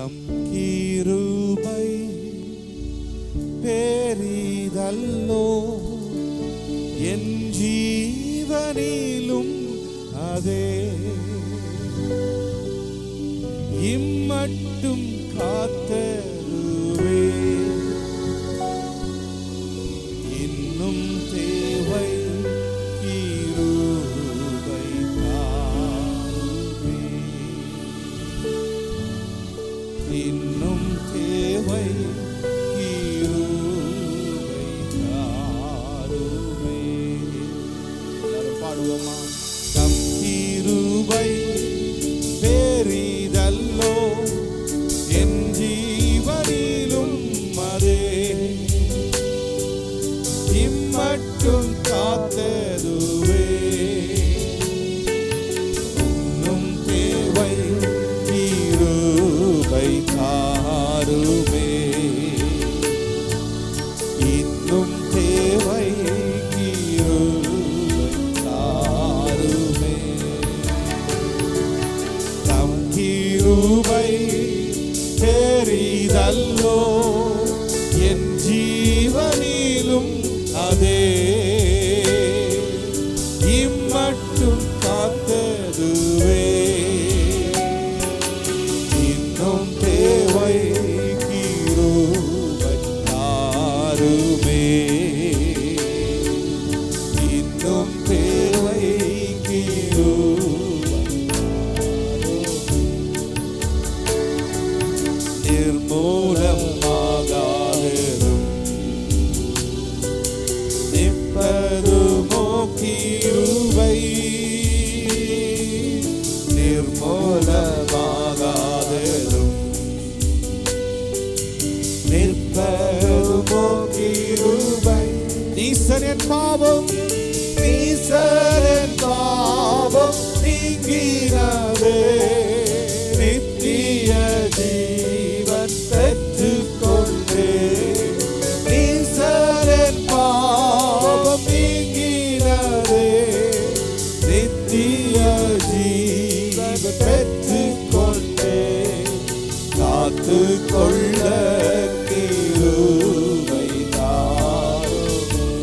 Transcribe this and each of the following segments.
தம் கிருபை பெரிதல்லோ என் ஜீவனிலும் அதே இம்மட்டும் காத்தருவே இன்னும் தேவை கிருபை தாருமே இன்னும் தேவை கிருபை தாருமே. எல்லாரும் பாடுவோமா? தம் கிருபை பெரிதல்லோ என் ஜீவனிலும் அதே இம்மட்டும் காத்ததுவே இன்னும் தேவை கிருபை தாருமே இன்னும் தேவை கிருபை தாருமே. தம் கிருபை பெரிதல்லோ என் ஜீவனிலும் அதே இம்மட்டும் காத்ததுவே இன்னும் தேவை கிருபை தாருமே இன்னும் தேவை கிருபை நிர்மூலமாகாததும் நிற்பதுமோ கிருபை நிர்மூலமாகாததும் நிற்பதுமோ கிருபை. நீசனின் பாவம் நீசனின் பாவம் நீங்கினதே நித்திய ஜீவன் பெற்றுக்கொண்டே நீசனின் பாவம் நீங்கினதே நித்திய ஜீவன் பெற்றுக்கொண்டே காத்துக்கொள்ள கிருபை தாருமே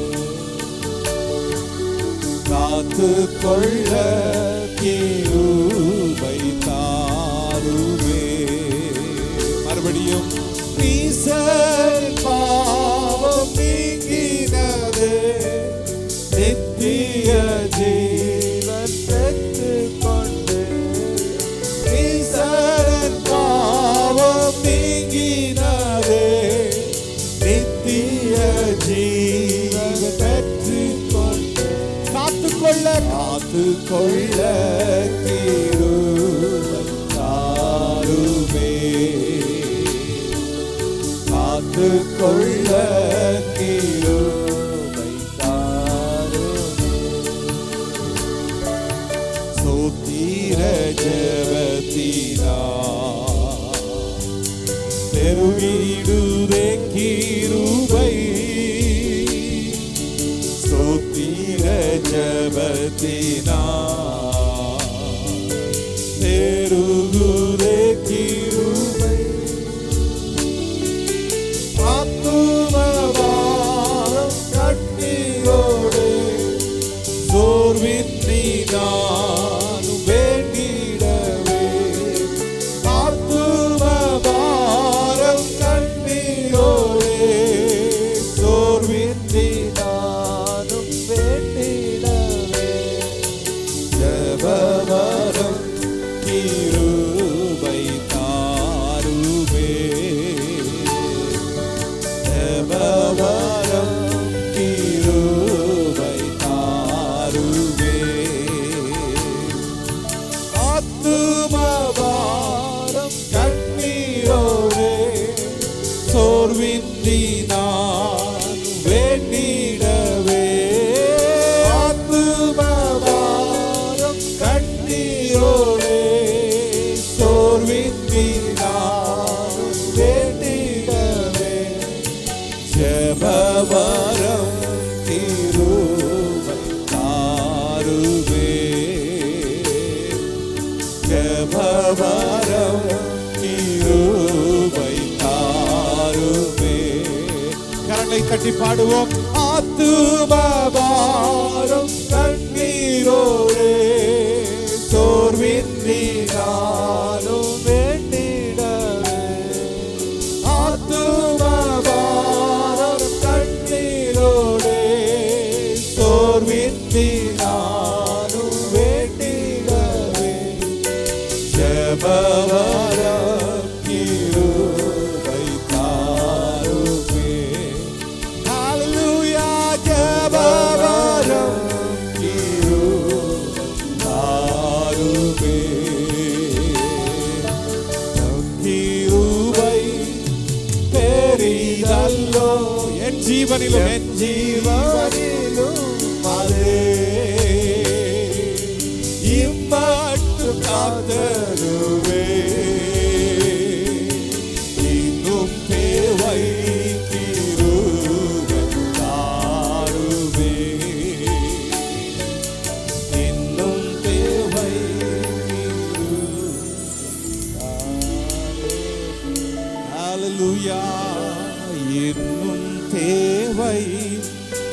காத்துக்கொள்ள கிருபை தாருமே. மறுபடியும் நீசனின் பாவம் நீங்கினதே நித்திய ஜீவன் பெற்றுக்கொண்டே நீசனின் பாவம் நீங்கினதே நித்திய ஜீவன் பெற்றுக்கொண்டே காத்துக்கொள்ள கிருபை தாருமே காத்துக்கொள்ள கிருபை தாருமே. சோத்திர ஜெபத்தினா பெருகிடுதே கிருபை சோத்திர ஜெபத்தினா பெருகுதே கிருபை ஆத்துமபாரம் கட்டியோடு சோர்வின்றி நானும் வேண்டிடவே ஆத்துமபாரம் கட்டியோடு சோர்வின்றி நானும் வேண்டிடவே ஜெபவரம் கிருபை தாருமே ஜெபவரம் கிருபை தாருமே ஆத்துமபாரம் கண்ணீரோடு சோர்வின்றி நான் வேண்டிடவே ஆத்துமபாரம் கண்ணீரோடு சோர்வின்றி நான் வேண்டிடவே ஜெபவரம் கிருபை தாருமே ஜெபவரம் கிருபை தட்டி பாடுவோம். ஆத்துமபாரம் கண்ணீரோடு சோர்வின்றி நானும் வேண்டிடவே. ஆத்துமபாரம் கண்ணீரோடு சோர்வின்றி நானும் வேண்டிடவே. ஜெபவரம் கிருபை தாருமே. ஹல்லேலூயா. ஜெபவரம் கிருபை தாருமே. கிருபை பெரிதல்லோ என் ஜீவனிலும் அதே இம்மட்டும் காத்தருவே. இன்னும் தேவை கிருபை தாருமே. இன்னும் தேவை ஹல்லேலூயா. இன்னும் தேவை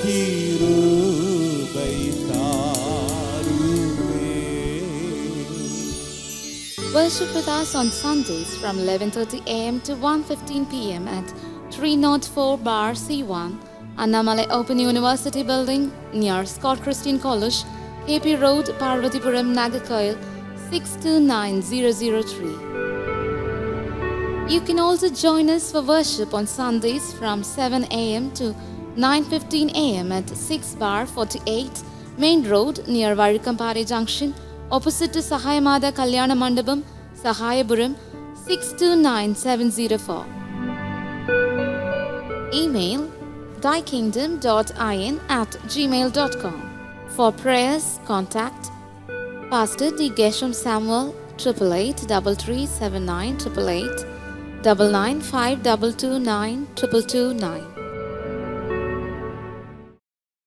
கிருபை தாருமே. Worship with us on Sundays from 11:30 a.m. to 1:15 p.m. at 304 Bar C1, Annamalai Open University Building near Scott Christian College, KP Road, Parvatipuram, Nagarkoil, 629003. You can also join us for worship on Sundays from 7 a.m. to 9:15 a.m. at 6 Bar 48 Main Road near Varikampare Junction, opposite to Sahayamada Kalyana Mandapam, Sahayapuram, 629704. Email thaikingdom.in@gmail.com. For prayers, contact Pastor D. Gesham Samuel, 8883379888 99522292229.